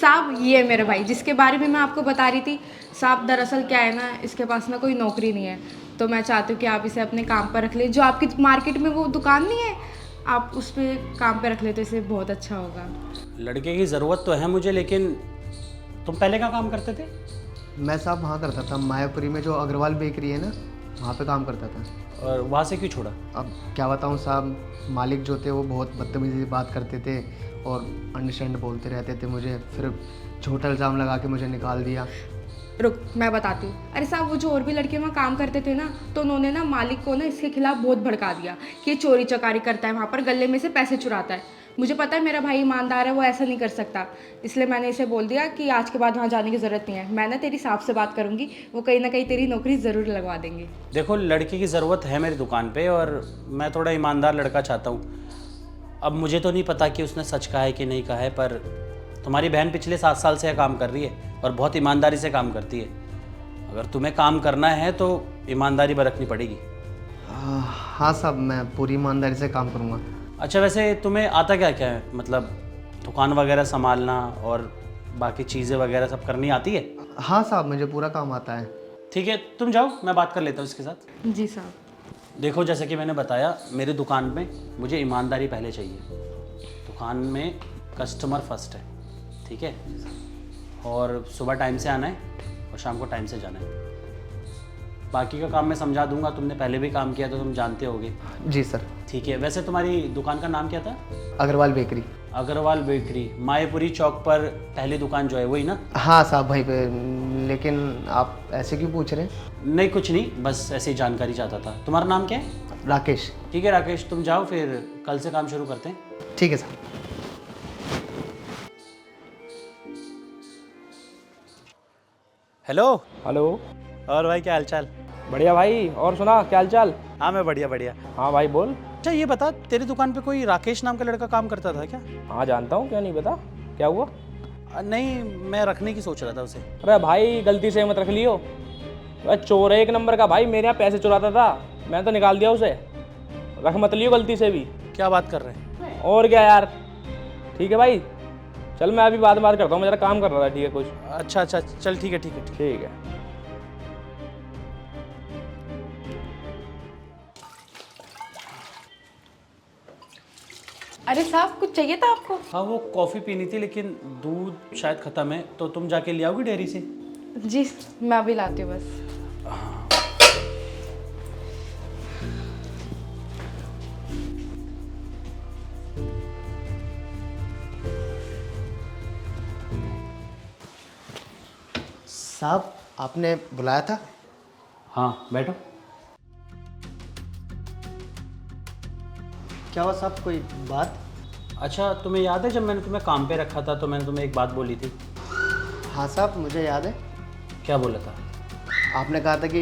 साहब ये है मेरा भाई जिसके बारे में मैं आपको बता रही थी। साहब दरअसल क्या है ना, इसके पास ना कोई नौकरी नहीं है, तो मैं चाहती हूँ कि आप इसे अपने काम पर रख ले। जो आपकी मार्केट में वो दुकान नहीं है, आप उस पर काम पे रख ले तो इसे बहुत अच्छा होगा। लड़के की ज़रूरत तो है मुझे, लेकिन तुम पहले क्या काम करते थे? मैं साहब वहाँ करता था, मायापुरी में जो अग्रवाल बेकरी है ना, वहाँ पे काम करता था। और वहाँ से क्यों छोड़ा? अब क्या बताऊँ साहब, मालिक जो थे वो बहुत बदतमीजी से बात करते थे और अंडरस्टैंड बोलते रहते थे मुझे, फिर झूठा इल्ज़ाम लगा के मुझे निकाल दिया। रुक मैं बताती हूँ। अरे साहब वो जो और भी लड़के वहाँ काम करते थे ना, तो उन्होंने ना मालिक को ना इसके खिलाफ बहुत भड़का दिया कि ये चोरी चकारी करता है, वहाँ पर गले में से पैसे चुराता है। मुझे पता है मेरा भाई ईमानदार है, वो ऐसा नहीं कर सकता, इसलिए मैंने इसे बोल दिया कि आज के बाद वहाँ जाने की ज़रूरत नहीं है। मैं ना तेरी साहब से बात करूँगी, वो कहीं ना कहीं तेरी नौकरी ज़रूर लगवा देंगे। देखो, लड़के की ज़रूरत है मेरी दुकान पे, और मैं थोड़ा ईमानदार लड़का चाहता हूँ। अब मुझे तो नहीं पता कि उसने सच कहा है कि नहीं कहा है, पर तुम्हारी बहन पिछले 7 साल से काम कर रही है और बहुत ईमानदारी से काम करती है। अगर तुम्हें काम करना है तो ईमानदारी बरतनी पड़ेगी। हाँ साहब, मैं पूरी ईमानदारी से काम करूँगा। अच्छा, वैसे तुम्हें आता क्या क्या है? मतलब दुकान वगैरह संभालना और बाकी चीज़ें वगैरह सब करनी आती है? हाँ साहब, मुझे पूरा काम आता है। ठीक है, तुम जाओ, मैं बात कर लेता हूँ इसके साथ। जी साहब। देखो, जैसे कि मैंने बताया, मेरी दुकान में मुझे ईमानदारी पहले चाहिए। दुकान में कस्टमर फर्स्ट है, ठीक है? और सुबह टाइम से आना है और शाम को टाइम से जाना है। बाकी का काम मैं समझा दूंगा, तुमने पहले भी काम किया तो तुम जानते होगे। जी सर। ठीक है, वैसे तुम्हारी दुकान का नाम क्या था? अग्रवाल बेकरी। अग्रवाल बेकरी, मायापुरी चौक पर पहली दुकान जो है वही ना? हाँ साहब वहीं पे, लेकिन आप ऐसे क्यों पूछ रहे हैं? नहीं, कुछ नहीं, बस ऐसे ही जानकारी चाहता था। तुम्हारा नाम क्या है? राकेश। ठीक है राकेश, तुम जाओ, फिर कल से काम शुरू करते हैं। ठीक है साहब। हेलो। हेलो। और भाई क्या हालचाल? बढ़िया भाई, और सुना क्या हाल चाल? हाँ मैं बढ़िया बढ़िया। हाँ भाई बोल। अच्छा ये बता, तेरी दुकान पे कोई राकेश नाम का लड़का काम करता था क्या? हाँ जानता हूँ, क्यों नहीं बता, क्या हुआ? नहीं, मैं रखने की सोच रहा था उसे। अरे भाई गलती से मत रख लियो, अरे चोर है एक नंबर का भाई, मेरे यहाँ पैसे चुराता था, मैंने तो निकाल दिया उसे, रख मत लियो गलती से भी। क्या बात कर रहे हैं? और क्या यार, ठीक है भाई, चल मैं अभी बात करता हूँ, मैं जरा काम कर रहा था, ठीक है कुछ। अच्छा अच्छा, चल ठीक है ठीक है ठीक है। ठीक है। अरे साहब कुछ चाहिए था आपको? हाँ, वो कॉफ़ी पीनी थी, लेकिन दूध शायद ख़त्म है, तो तुम जाके ले आओगी डेयरी से? जी मैं अभी लाती हूँ बस। साहब आपने बुलाया था? हाँ बैठो। क्या हुआ साहब, कोई बात? अच्छा, तुम्हें याद है जब मैंने तुम्हें काम पे रखा था तो मैंने तुम्हें एक बात बोली थी? हाँ साहब मुझे याद है। क्या बोला था? आपने कहा था कि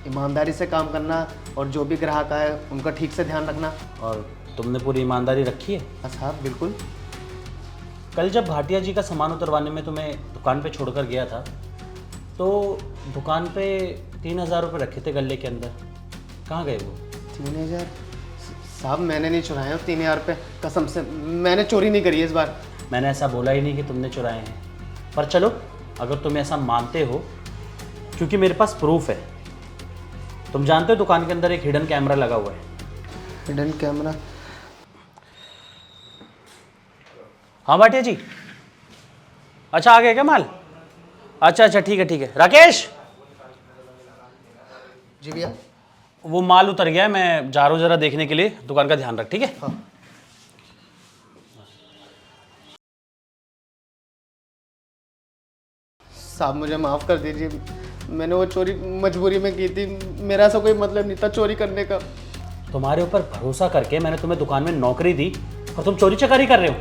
ईमानदारी से काम करना और जो भी ग्राहक आए उनका ठीक से ध्यान रखना। और तुमने पूरी ईमानदारी रखी है? हाँ साहब बिल्कुल। कल जब भाटिया जी का सामान उतरवाने में तुम्हें दुकान पे छोड़कर गया था, तो दुकान पे 3000 रुपये रखे थे गले के अंदर, कहाँ गए वो? 3000? साहब मैंने नहीं चुराए हैं 3000 रुपये, कसम से मैंने चोरी नहीं करी है इस बार। मैंने ऐसा बोला ही नहीं कि तुमने चुराए हैं, पर चलो अगर तुम ऐसा मानते हो, क्योंकि मेरे पास प्रूफ है। तुम जानते हो दुकान के अंदर एक हिडन कैमरा लगा हुआ है। Hidden camera? हाँ भाटिया जी, अच्छा आ गया क्या माल? अच्छा अच्छा ठीक है ठीक है। राकेश, जी भैया। वो माल उतर गया है, मैं जा रहा हूँ जरा देखने के लिए, दुकान का ध्यान रख, ठीक है? हाँ। साहब मुझे माफ़ कर दीजिए, मैंने वो चोरी मजबूरी में की थी, मेरा ऐसा कोई मतलब नहीं था चोरी करने का। तुम्हारे ऊपर भरोसा करके मैंने तुम्हें दुकान में नौकरी दी और तुम चोरी चकारी कर रहे हो?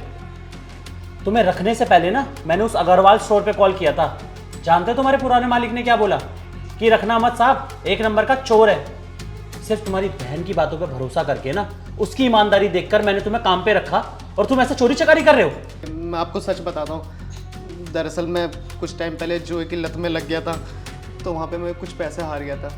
तुम्हें रखने से पहले ना मैंने उस अग्रवाल स्टोर पे कॉल किया था। जानते हो तुम्हारे पुराने मालिक ने क्या बोला? कि रखना मत साहब, एक नंबर का चोर है। सिर्फ तुम्हारी बहन की बातों पे भरोसा करके ना, उसकी ईमानदारी देखकर मैंने तुम्हें काम पे रखा, और तुम ऐसा चोरी चकारी कर रहे हो। मैं आपको सच बताता हूँ, दरअसल मैं कुछ टाइम पहले जुए की लत में लग गया था, तो वहाँ पे मैं कुछ पैसे हार गया था।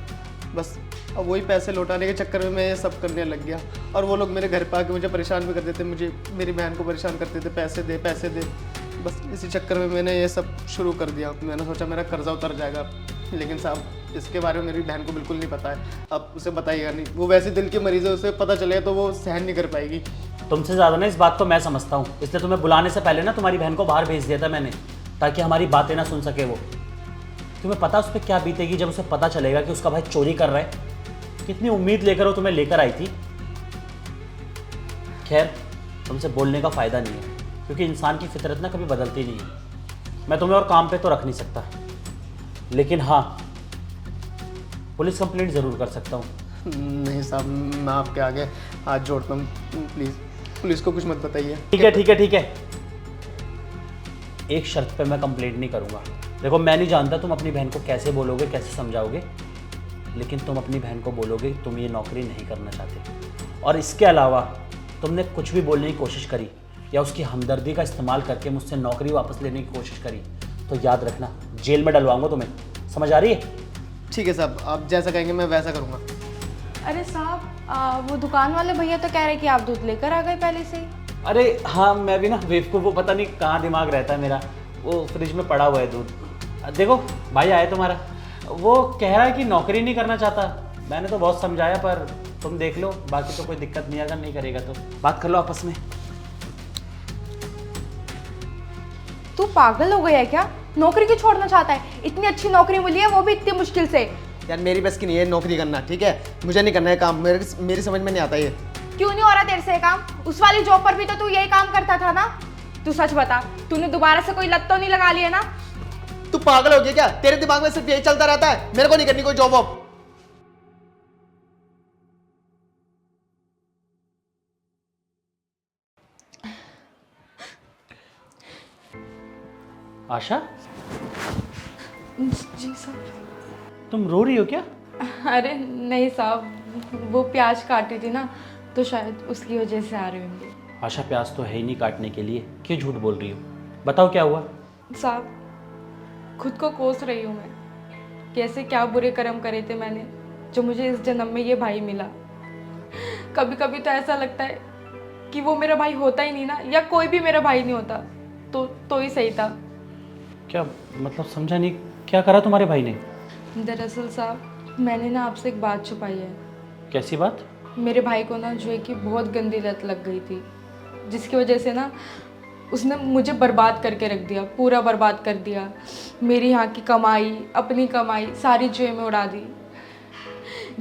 बस अब वही पैसे लौटाने के चक्कर में मैं ये सब करने लग गया, और वो लोग मेरे घर पे आके मुझे परेशान भी कर देते, मुझे मेरी बहन को परेशान करते थे, पैसे दे पैसे दे। बस इसी चक्कर में मैंने ये सब शुरू कर दिया। मैंने सोचा मेरा कर्जा उतर जाएगा, लेकिन साहब इसके बारे में मेरी बहन को बिल्कुल नहीं पता है। अब उसे बताइएगा नहीं, वो वैसे दिल की मरीज़ है, उसे पता चले तो वो सहन नहीं कर पाएगी। तुमसे ज़्यादा ना इस बात को मैं समझता हूँ, इसलिए तुम्हें बुलाने से पहले ना तुम्हारी बहन को बाहर भेज दिया था मैंने, ताकि हमारी बातें ना सुन सके वो। तुम्हें पता उस पर क्या बीतेगी जब उसे पता चलेगा कि उसका भाई चोरी कर रहा है। कितनी उम्मीद लेकर वो तुम्हें लेकर आई थी। खैर, तुमसे बोलने का फ़ायदा नहीं है, क्योंकि इंसान की फितरत ना कभी बदलती नहीं है। मैं तुम्हें और काम पे तो रख नहीं सकता, लेकिन हाँ, पुलिस कंप्लेंट ज़रूर कर सकता हूँ। नहीं साहब, मैं आपके आगे हाथ जोड़ता हूँ, प्लीज़ पुलिस को कुछ मत बताइए। ठीक है ठीक है ठीक है, एक शर्त पे मैं कंप्लेंट नहीं करूँगा। देखो, मैं नहीं जानता तुम अपनी बहन को कैसे बोलोगे, कैसे समझाओगे, लेकिन तुम अपनी बहन को बोलोगे तुम ये नौकरी नहीं करना चाहते, और इसके अलावा तुमने कुछ भी बोलने की कोशिश करी या उसकी हमदर्दी का इस्तेमाल करके मुझसे नौकरी वापस लेने की कोशिश करी, तो याद रखना जेल में डलवाऊंगा तुम्हें। समझ आ रही है? ठीक है साहब, आप जैसा कहेंगे मैं वैसा करूँगा। अरे साहब, वो दुकान वाले भैया तो कह रहे कि आप दूध लेकर आ गए पहले से ही। अरे हाँ, मैं भी ना बेवकूफ़, वो पता नहीं कहाँ दिमाग रहता है मेरा, वो फ्रिज में पड़ा हुआ है दूध। देखो भाई आया तुम्हारा, वो कह रहा है कि नौकरी नहीं करना चाहता। मैंने तो बहुत समझाया, पर तुम देख लो, बाकी तो कोई दिक्कत नहीं, अगर नहीं करेगा तो बात कर लो आपस में। तू पागल हो गया है क्या? नौकरी क्यों छोड़ना चाहता है? इतनी अच्छी नौकरी मिली है, वो भी इतनी मुश्किल से। यार मेरी बस की नहीं है नौकरी करना, ठीक है? मुझे नहीं करना है काम, मेरी समझ में नहीं आता ये। क्यों नहीं हो रहा तेरे से ये काम? उस वाली जॉब पर भी तो तू यही काम करता था ना? तू सच बता, तूने दोबारा से कोई लत तो नहीं लगा लिया ना? तू पागल हो गया क्या? तेरे दिमाग में सिर्फ यही चलता रहता है, मेरे को नहीं करनी कोई जॉब वॉब। आशा, जी साहब। तुम रो रही हो क्या? अरे नहीं साहब, वो प्याज काटी थी ना, तो शायद उसकी वजह से आ रही होंगी। आशा, प्याज तो है ही नहीं काटने के लिए, क्यों झूठ बोल रही हो? बताओ क्या हुआ? साहब, खुद को कोस रही हूँ मैं, कैसे क्या बुरे कर्म करे थे मैंने, जो मुझे इस जन्म में ये भाई मिला। कभी कभी तो ऐसा लगता है कि वो मेरा भाई होता ही नहीं ना, या कोई भी मेरा भाई नहीं होता तो ही सही था। क्या मतलब, समझा नहीं, क्या करा तुम्हारे भाई ने? दरअसल साहब, मैंने ना आपसे एक बात छुपाई है। कैसी बात? मेरे भाई को ना जुए की बहुत गंदी लत लग गई थी, जिसकी वजह से ना उसने मुझे बर्बाद करके रख दिया, पूरा बर्बाद कर दिया। मेरी यहाँ की कमाई, अपनी कमाई सारी जुए में उड़ा दी,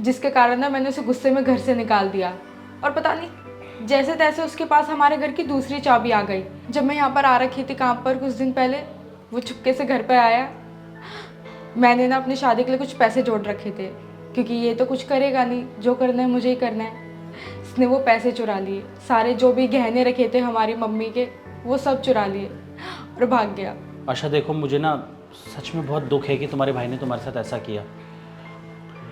जिसके कारण ना मैंने उसे गुस्से में घर से निकाल दिया। और पता नहीं, जैसे तैसे उसके पास हमारे घर की दूसरी चाबी आ गई। जब मैं यहाँ पर आ रखी थी काम पर कुछ दिन पहले, वो चुपके से घर पर आया। मैंने ना अपनी शादी के लिए कुछ पैसे जोड़ रखे थे, क्योंकि ये तो कुछ करेगा नहीं, जो करना है मुझे ही करना है। इसने वो पैसे चुरा लिए, सारे जो भी गहने रखे थे हमारी मम्मी के, वो सब चुरा लिए और भाग गया। आशा देखो, मुझे ना सच में बहुत दुख है कि तुम्हारे भाई ने तुम्हारे साथ ऐसा किया,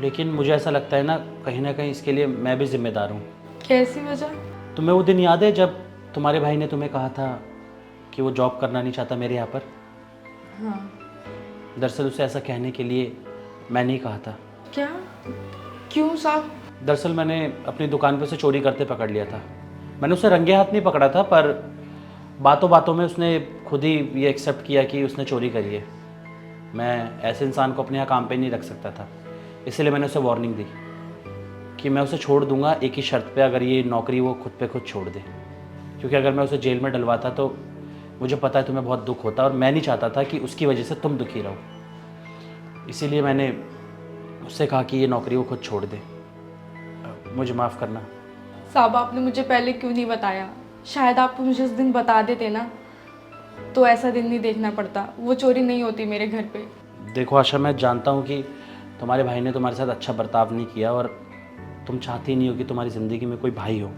लेकिन मुझे ऐसा लगता है ना कहीं इसके लिए मैं भी जिम्मेदार हूँ। कैसी वजह? तुम्हें वो दिन याद है जब तुम्हारे भाई ने तुम्हें कहा था कि वो जॉब करना नहीं चाहता मेरे यहाँ पर? हाँ। दरअसल उसे ऐसा कहने के लिए मैंने ही कहा था। क्या? क्यों साहब? दरअसल मैंने अपनी दुकान पर उसे चोरी करते पकड़ लिया था। मैंने उसे रंगे हाथ नहीं पकड़ा था, पर बातों बातों में उसने खुद ही ये एक्सेप्ट किया कि उसने चोरी करी है। मैं ऐसे इंसान को अपने यहाँ काम पे नहीं रख सकता था, इसलिए मैंने उसे वार्निंग दी कि मैं उसे छोड़ दूंगा एक ही शर्त पे, अगर ये नौकरी वो खुद पे खुद छोड़ दे। क्योंकि अगर मैं उसे जेल में डलवाता तो मुझे पता है तुम्हें बहुत दुख होता, और मैं नहीं चाहता था कि उसकी वजह से तुम दुखी रहो। इसीलिए मैंने उससे कहा कि ये नौकरी वो खुद छोड़ दे। मुझे माफ़ करना। साहब, आपने मुझे पहले क्यों नहीं बताया? शायद आप मुझे उस दिन बता देते ना, तो ऐसा दिन नहीं देखना पड़ता, वो चोरी नहीं होती मेरे घर पे। देखो आशा, मैं जानता हूँ कि तुम्हारे भाई ने तुम्हारे साथ अच्छा बर्ताव नहीं किया, और तुम चाहती नहीं हो कि तुम्हारी ज़िंदगी में कोई भाई हो,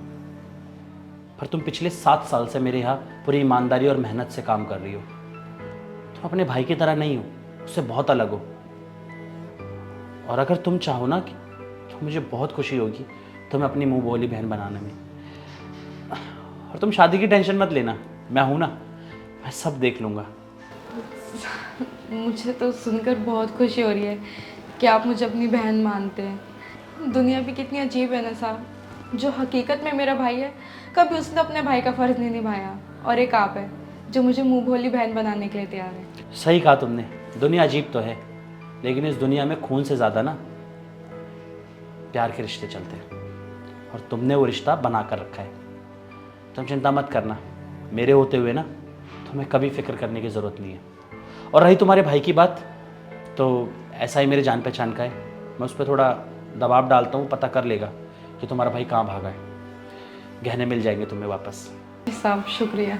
पर तुम पिछले 7 साल से मेरे यहाँ पूरी ईमानदारी और मेहनत से काम कर रही हो। तुम अपने भाई की तरह नहीं हो, उससे बहुत अलग हो। और अगर तुम चाहो ना कि तो मुझे बहुत खुशी होगी तुम्हें अपनी मुँह बोली बहन बनाने में। और तुम शादी की टेंशन मत लेना, मैं हूँ ना, मैं सब देख लूँगा। मुझे तो सुनकर बहुत खुशी हो रही है कि आप मुझे अपनी बहन मानते हैं। दुनिया भी कितनी अजीब है ना साहब, जो हकीकत में मेरा भाई है, कभी उसने अपने भाई का फ़र्ज़ नहीं निभाया, और एक आप है जो मुझे मुंह भोली बहन बनाने के लिए तैयार है। सही कहा तुमने, दुनिया अजीब तो है, लेकिन इस दुनिया में खून से ज़्यादा ना प्यार के रिश्ते चलते हैं, और तुमने वो रिश्ता बना कर रखा है। तुम चिंता मत करना, मेरे होते हुए ना तुम्हें कभी फिक्र करने की ज़रूरत नहीं है। और रही तुम्हारे भाई की बात, तो ऐसा ही मेरे जान पहचान का है, मैं उस पर थोड़ा दबाव डालता हूँ, पता कर लेगा कि तुम्हारा भाई कहाँ भागा है। गहने मिल जाएंगे तुम्हें वापस। साहब शुक्रिया।